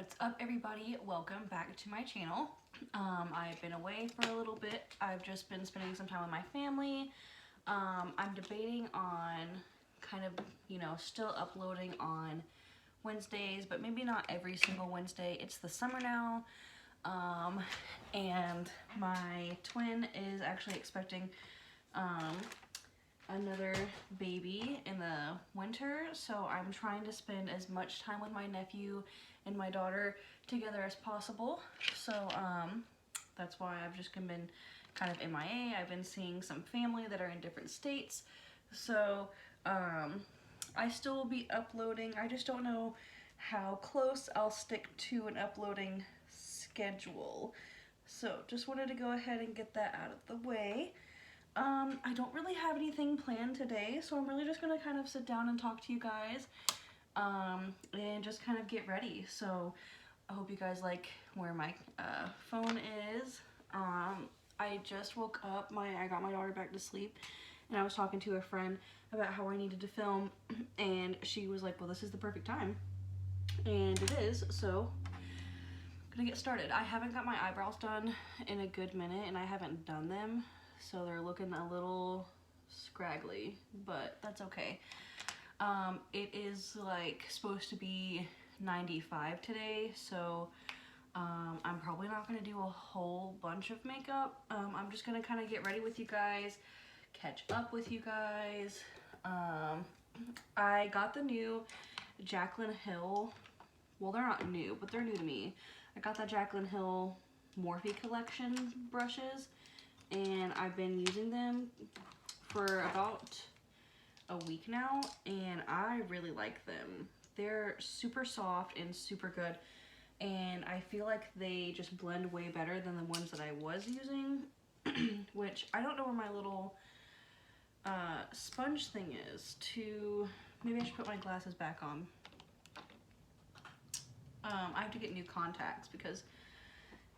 What's up, everybody? Welcome back to my channel. I've been away for a little bit. I've just been spending some time with my family. I'm debating on kind of, still uploading on Wednesdays, but maybe not every single Wednesday. It's the summer now, and my twin is actually expecting another baby in the winter, so I'm trying to spend as much time with my nephew and my daughter together as possible. So that's why I've just been kind of MIA. I've been seeing some family that are in different states, so I still will be uploading. I just don't know how close I'll stick to an uploading schedule, so just wanted to go ahead and get that out of the way. I don't really have anything planned today, so I'm really just gonna kind of sit down and talk to you guys, and just kind of get ready. So I hope you guys like where my phone is. I just woke up, I got my daughter back to sleep, and I was talking to a friend about how I needed to film, and she was like, well, this is the perfect time, and it is. So I'm gonna get started. I haven't got my eyebrows done in a good minute, and I haven't done them, so they're looking a little scraggly, but that's okay. It is like supposed to be 95 today, so I'm probably not gonna do a whole bunch of makeup. I'm just gonna kind of get ready with you guys, catch up with you guys. I got the new Jaclyn Hill, well, they're not new, but they're new to me. I got the Jaclyn Hill Morphe collection brushes, and I've been using them for about a week now, and I really like them. They're super soft and super good, and I feel like they just blend way better than the ones that I was using, which I don't know where my little sponge thing is to, maybe I should put my glasses back on. I have to get new contacts, because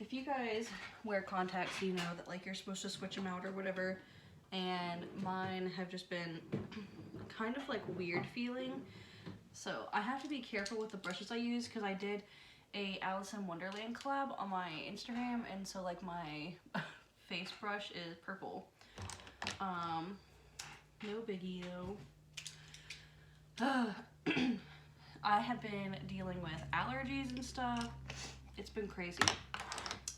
if you guys wear contacts, you know that like you're supposed to switch them out or whatever, and mine have just been kind of like weird feeling. So I have to be careful with the brushes I use, because I did a Alice in Wonderland collab on my Instagram, and so like my face brush is purple. No biggie though. I have been dealing with allergies and stuff. It's been crazy.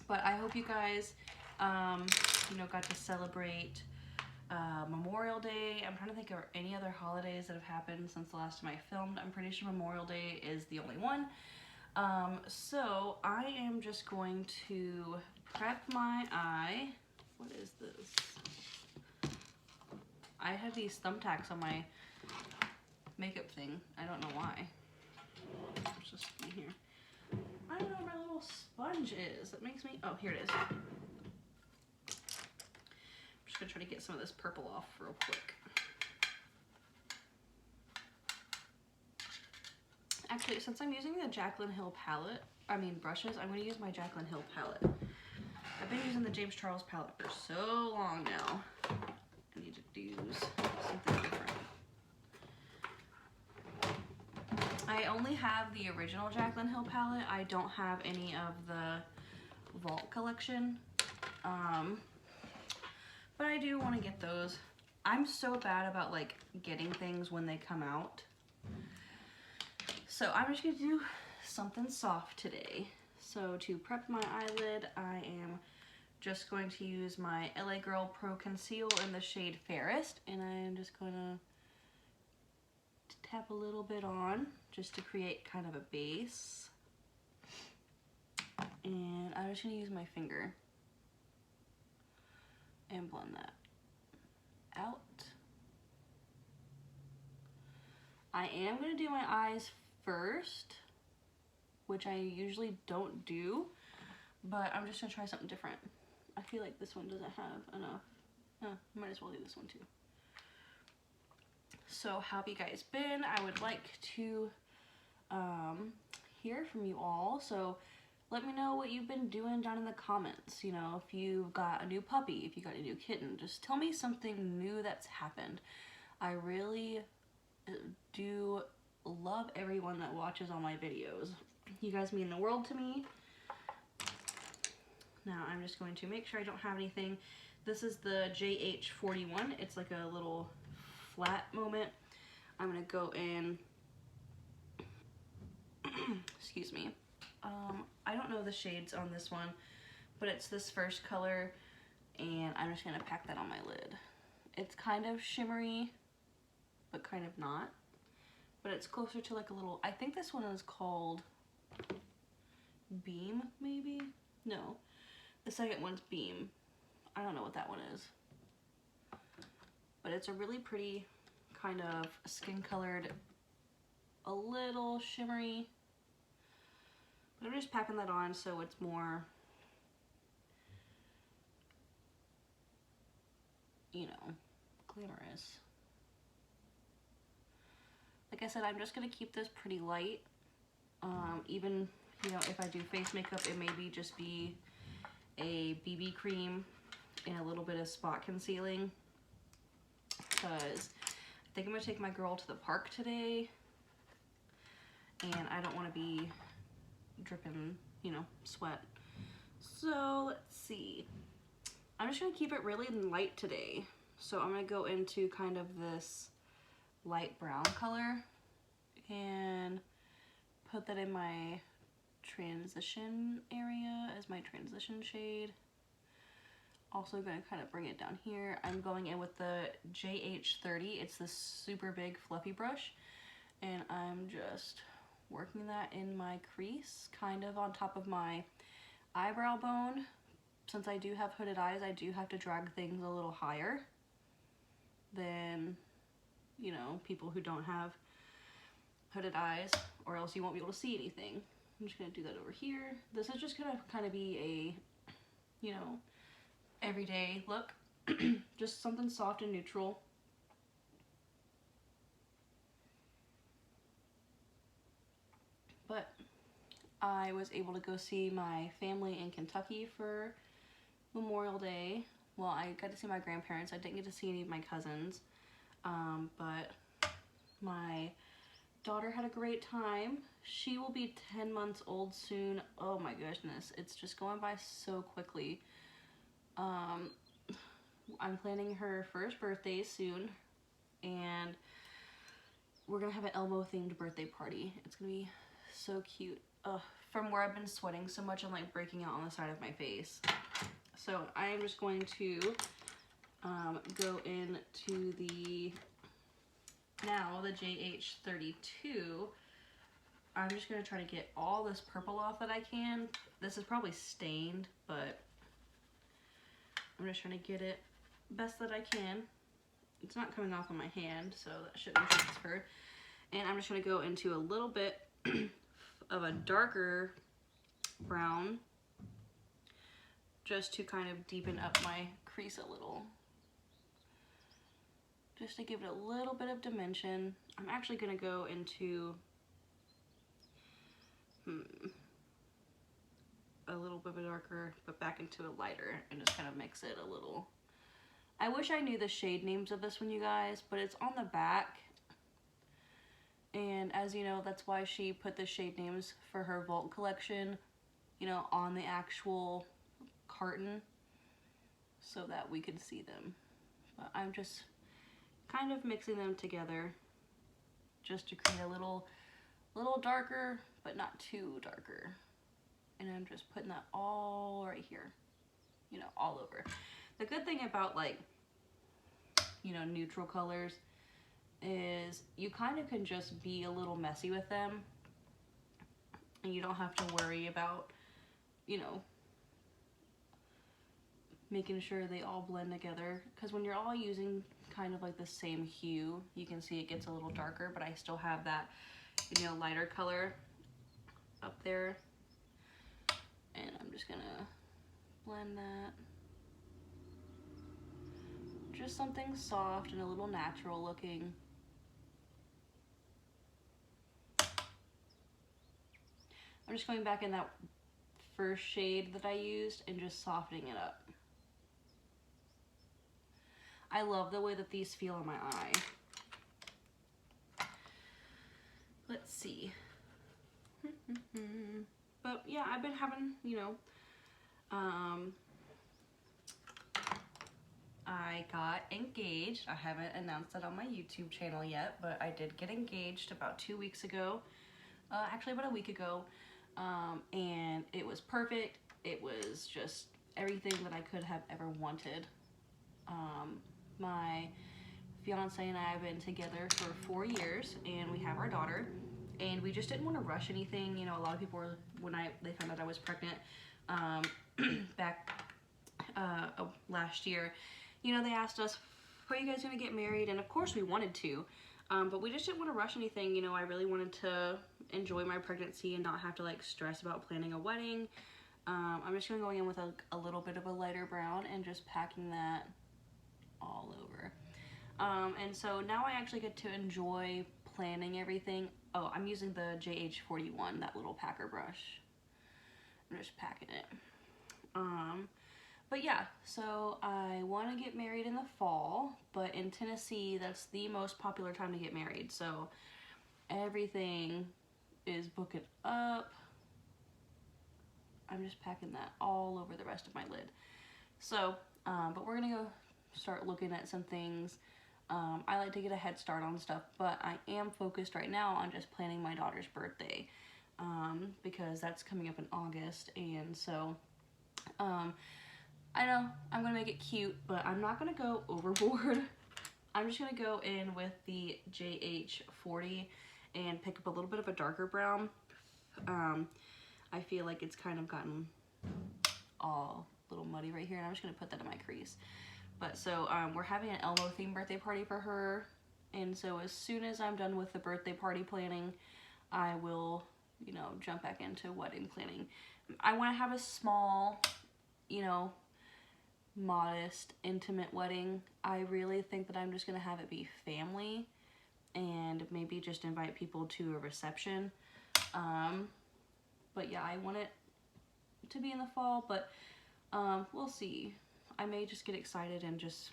But I hope you guys, got to celebrate Memorial Day. I'm trying to think of any other holidays that have happened since the last time I filmed. I'm pretty sure Memorial Day is the only one. So I am just going to prep my eye. What is this? I have these thumbtacks on my makeup thing. I don't know why. It's just in here. I don't know where my little sponge is. It makes me, oh, here it is. I'm just gonna try to get some of this purple off real quick. Actually, since I'm using the Jaclyn Hill brushes, I'm gonna use my Jaclyn Hill palette. I've been using the James Charles palette for so long now. I need to do something different. I only have the original Jaclyn Hill palette. I don't have any of the Vault collection. But I do want to get those. I'm so bad about like getting things when they come out. So I'm just going to do something soft today. So to prep my eyelid, I am just going to use my LA Girl Pro Conceal in the shade Fairest, and I am just going to tap a little bit on just to create kind of a base. And I'm just going to use my finger and blend that out. I am going to do my eyes first, which I usually don't do, but I'm just going to try something different. I feel like this one doesn't have enough. Might as well do this one too. So how have you guys been? I would like to hear from you all. So let me know what you've been doing down in the comments. You know, if you've got a new puppy, if you got a new kitten, just tell me something new that's happened. I really do love everyone that watches all my videos. You guys mean the world to me. Now I'm just going to make sure I don't have anything. This is the JH41. It's like a little flat moment. I'm gonna go in, excuse me. I don't know the shades on this one, but it's this first color, and I'm just gonna pack that on my lid. It's kind of shimmery, but kind of not. But it's closer to like a little, I think this one is called Beam, maybe? No, the second one's Beam. I don't know what that one is. But it's a really pretty kind of skin colored, a little shimmery. But I'm just packing that on so it's more, you know, glamorous. Like I said, I'm just gonna keep this pretty light. Even, you know, if I do face makeup, it maybe just be a BB cream and a little bit of spot concealing. Because I think I'm gonna take my girl to the park today, and I don't want to be dripping, you know, sweat. So let's see. I'm just gonna keep it really light today. So I'm gonna go into kind of this light brown color and put that in my transition area as my transition shade. Also gonna kind of bring it down here. I'm going in with the JH30. It's this super big fluffy brush, and I'm just working that in my crease, kind of on top of my eyebrow bone. Since I do have hooded eyes, I do have to drag things a little higher than, you know, people who don't have hooded eyes, or else you won't be able to see anything. I'm just gonna do that over here. This is just gonna kind of be a, you know, everyday look. Just something soft and neutral. But I was able to go see my family in Kentucky for Memorial Day. Well, I got to see my grandparents. I didn't get to see any of my cousins, but my daughter had a great time. She will be 10 months old soon. Oh my goodness, it's just going by so quickly. I'm planning her first birthday soon, and we're gonna have an Elmo themed birthday party. It's gonna be so cute. From where I've been sweating so much, I'm like breaking out on the side of my face. So I am just going to go into the JH32. I'm just gonna try to get all this purple off that I can. This is probably stained, but I'm just trying to get it best that I can. It's not coming off on my hand, so that shouldn't be transferred. And I'm just gonna go into a little bit of a darker brown, just to kind of deepen up my crease a little. Just to give it a little bit of dimension. I'm actually gonna go into a little bit darker, but back into a lighter, and just kind of mix it a little. I wish I knew the shade names of this one, you guys, but it's on the back. And as you know, that's why she put the shade names for her Vault collection, you know, on the actual carton, so that we could see them. But I'm just kind of mixing them together just to create a little darker, but not too darker. And I'm just putting that all right here, you know, all over. The good thing about, like, you know, neutral colors is you kind of can just be a little messy with them, and you don't have to worry about, you know, making sure they all blend together. Because when you're all using kind of like the same hue, you can see it gets a little darker, but I still have that, you know, lighter color up there. And I'm just gonna blend that. Just something soft and a little natural looking. I'm just going back in that first shade that I used and just softening it up. I love the way that these feel on my eye. let's see. But yeah, I've been having, you know, I got engaged. I haven't announced it on my YouTube channel yet, but I did get engaged about 2 weeks ago. Actually about a week ago. And it was perfect. It was just everything that I could have ever wanted. My fiance and I have been together for 4 years, and we have our daughter. And we just didn't want to rush anything. You know, a lot of people were, when they found out I was pregnant, back last year, you know, they asked us, are you guys going to get married? And of course we wanted to, but we just didn't want to rush anything. You know, I really wanted to enjoy my pregnancy and not have to like stress about planning a wedding. I'm just going to go in with a little bit of a lighter brown and just packing that all over. And so now I actually get to enjoy planning everything. Oh, I'm using the JH41, that little packer brush. I'm just packing it. But yeah, so I want to get married in the fall, but in Tennessee, that's the most popular time to get married. So everything is booking up. I'm just packing that all over the rest of my lid. So, but we're gonna go start looking at some things. I like to get a head start on stuff, but I am focused right now on just planning my daughter's birthday, because that's coming up in August, and so, I know I'm gonna make it cute, but I'm not gonna go overboard. I'm just gonna go in with the JH40 and pick up a little bit of a darker brown. I feel like it's kind of gotten all a little muddy right here, and I'm just gonna put that in my crease. But so we're having an Elmo themed birthday party for her, and so as soon as I'm done with the birthday party planning, I will, you know, jump back into wedding planning. I want to have a small, you know, modest, intimate wedding. I really think that I'm just gonna have it be family and maybe just invite people to a reception. But yeah, I want it to be in the fall, but we'll see. I may just get excited and just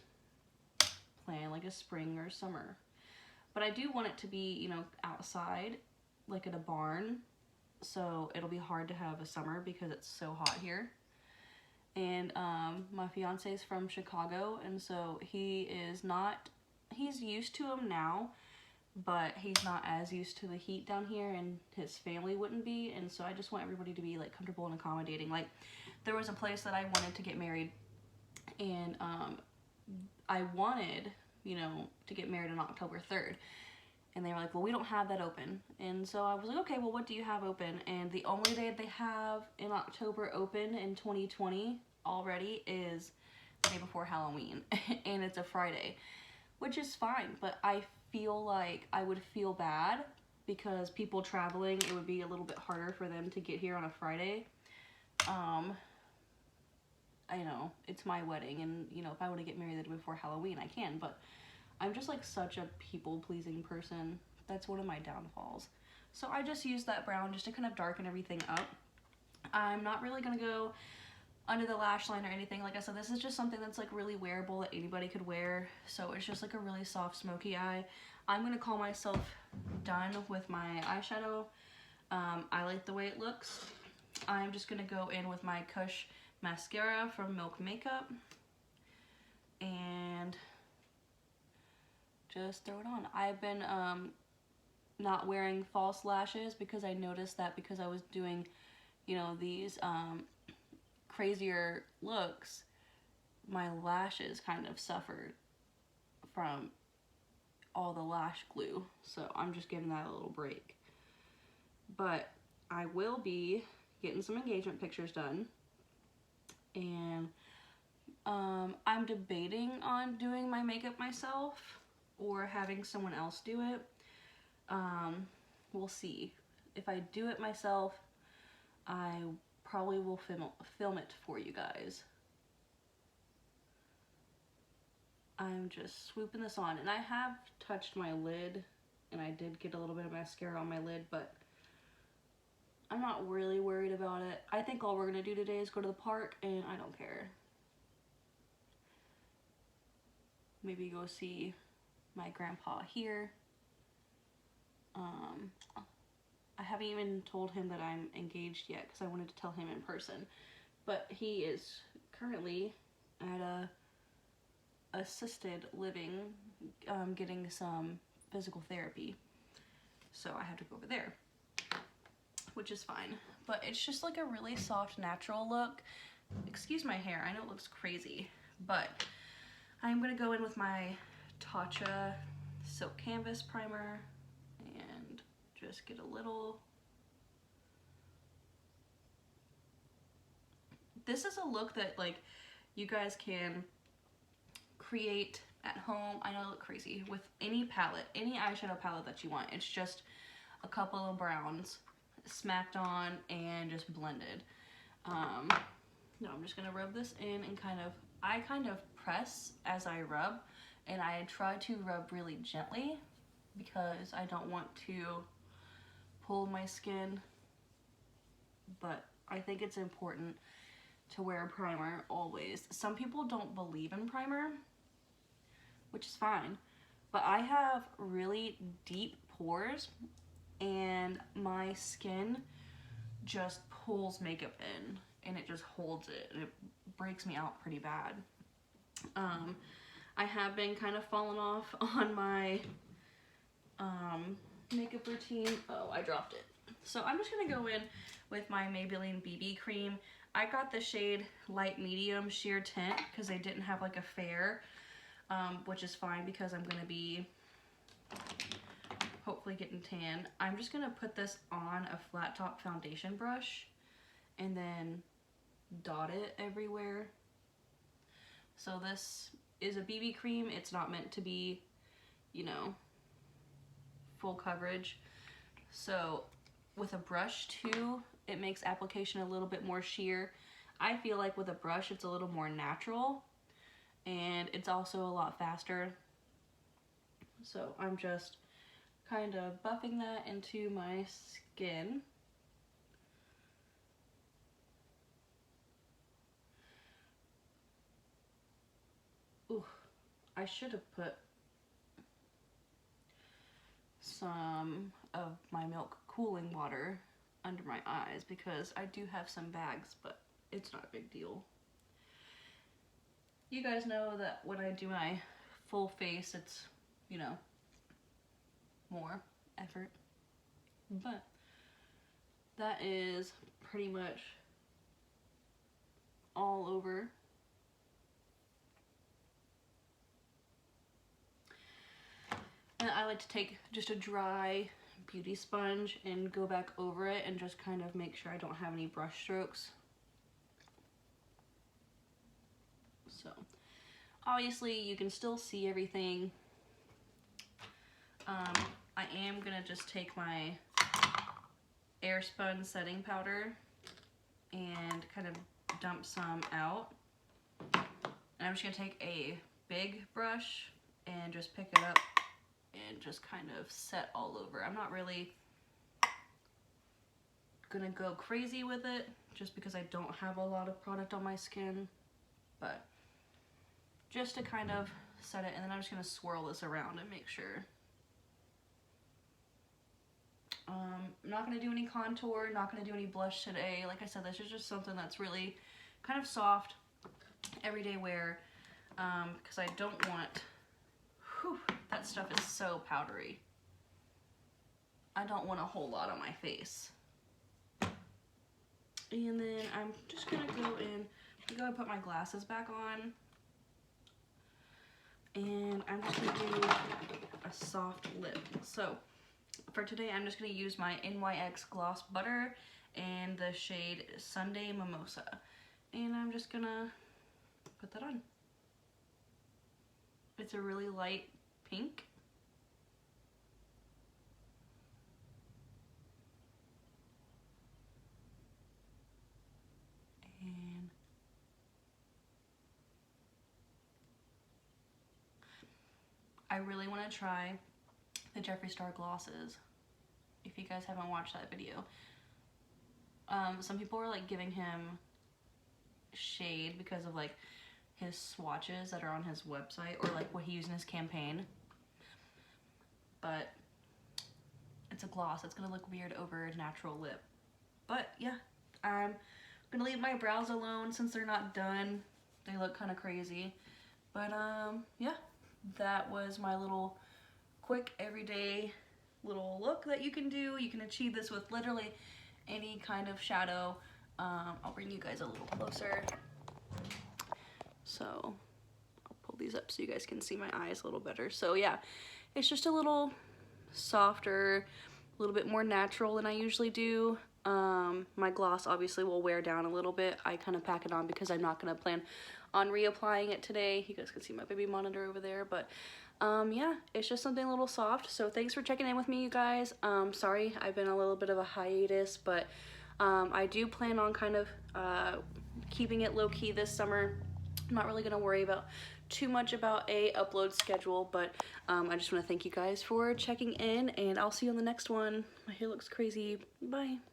plan like a spring or summer. But I do want it to be, you know, outside, like at a barn. So it'll be hard to have a summer because it's so hot here. And my fiance is from Chicago, and so he's used to them now, but he's not as used to the heat down here, and his family wouldn't be. And so I just want everybody to be like comfortable and accommodating. Like, there was a place that I wanted to get married, and I wanted, you know, to get married on October 3rd. And they were like, well, we don't have that open. And so I was like, okay, well, what do you have open? And the only day they have in October open in 2020 already is the day before Halloween. And it's a Friday, which is fine. But I feel like I would feel bad because people traveling, it would be a little bit harder for them to get here on a Friday. I know, it's my wedding, and, you know, if I want to get married the day before Halloween, I can, but I'm just, like, such a people-pleasing person. That's one of my downfalls. So I just used that brown just to kind of darken everything up. I'm not really going to go under the lash line or anything. Like I said, this is just something that's, like, really wearable that anybody could wear. So it's just, like, a really soft, smoky eye. I'm going to call myself done with my eyeshadow. I like the way it looks. I'm just going to go in with my Kush mascara from Milk Makeup. And just throw it on. I've been not wearing false lashes because I noticed that because I was doing, you know, these crazier looks, my lashes kind of suffered from all the lash glue. So I'm just giving that a little break. But I will be getting some engagement pictures done. And I'm debating on doing my makeup myself or having someone else do it. We'll see. If I do it myself, I probably will film it for you guys. I'm just swooping this on, and I have touched my lid, and I did get a little bit of mascara on my lid, but I'm not really worried about it. I think all we're gonna do today is go to the park, and I don't care. Maybe go see my grandpa here. I haven't even told him that I'm engaged yet because I wanted to tell him in person. But he is currently at a assisted living, getting some physical therapy. So I have to go over there, which is fine. But it's just like a really soft, natural look. Excuse my hair, I know it looks crazy, but I'm gonna go in with my Tatcha Silk Canvas Primer and just get a little. This is a look that like you guys can create at home. I know I look crazy with any palette, any eyeshadow palette that you want. It's just a couple of browns smacked on and just blended. No, I'm just gonna rub this in and I kind of press as I rub, and I try to rub really gently because I don't want to pull my skin, but I think it's important to wear a primer always. Some people don't believe in primer, which is fine, but I have really deep pores and my skin just pulls makeup in and it just holds it and it breaks me out pretty bad. I have been kind of falling off on my makeup routine. Oh, I dropped it. So I'm just gonna go in with my Maybelline BB cream. I got the shade light medium sheer tint because they didn't have like a fair, which is fine because I'm gonna be hopefully getting tan. I'm just gonna put this on a flat top foundation brush and then dot it everywhere. So this is a BB cream. It's not meant to be, you know, full coverage. So with a brush too, it makes application a little bit more sheer. I feel like with a brush it's a little more natural and it's also a lot faster. So I'm just kind of buffing that into my skin. Ooh, I should have put some of my milk cooling water under my eyes because I do have some bags, but it's not a big deal. You guys know that when I do my full face, it's, you know, more effort. But that is pretty much all over. And I like to take just a dry beauty sponge and go back over it and just kind of make sure I don't have any brush strokes. So obviously you can still see everything. I am gonna just take my Airspun setting powder and kind of dump some out. And I'm just gonna take a big brush and just pick it up and just kind of set all over. I'm not really gonna go crazy with it just because I don't have a lot of product on my skin, but just to kind of set it, and then I'm just gonna swirl this around and make sure. I'm not gonna do any contour, not gonna do any blush today. Like I said, this is just something that's really kind of soft, everyday wear, because I don't want, whew, that stuff is so powdery. I don't want a whole lot on my face. And then I'm just gonna go in, and put my glasses back on. And I'm just gonna do a soft lip. So for today, I'm just gonna use my NYX Gloss Butter and the shade Sunday Mimosa. And I'm just gonna put that on. It's a really light pink. And I really want to try the Jeffree Star glosses. If you guys haven't watched that video, some people are like giving him shade because of like his swatches that are on his website or like what he used in his campaign. But it's a gloss. It's gonna look weird over a natural lip. But yeah, I'm gonna leave my brows alone since they're not done. They look kind of crazy. But yeah, that was my little quick everyday little look that you can do. You can achieve this with literally any kind of shadow. I'll bring you guys a little closer. So I'll pull these up so you guys can see my eyes a little better. So yeah, it's just a little softer, a little bit more natural than I usually do. My gloss obviously will wear down a little bit. I kind of pack it on because I'm not going to plan on reapplying it today. You guys can see my baby monitor over there, but yeah, it's just something a little soft. So thanks for checking in with me, you guys. Sorry I've been a little bit of a hiatus, but I do plan on kind of keeping it low-key this summer. I'm not really going to worry about too much about a upload schedule, but I just want to thank you guys for checking in, and I'll see you on the next one. My hair looks crazy. Bye.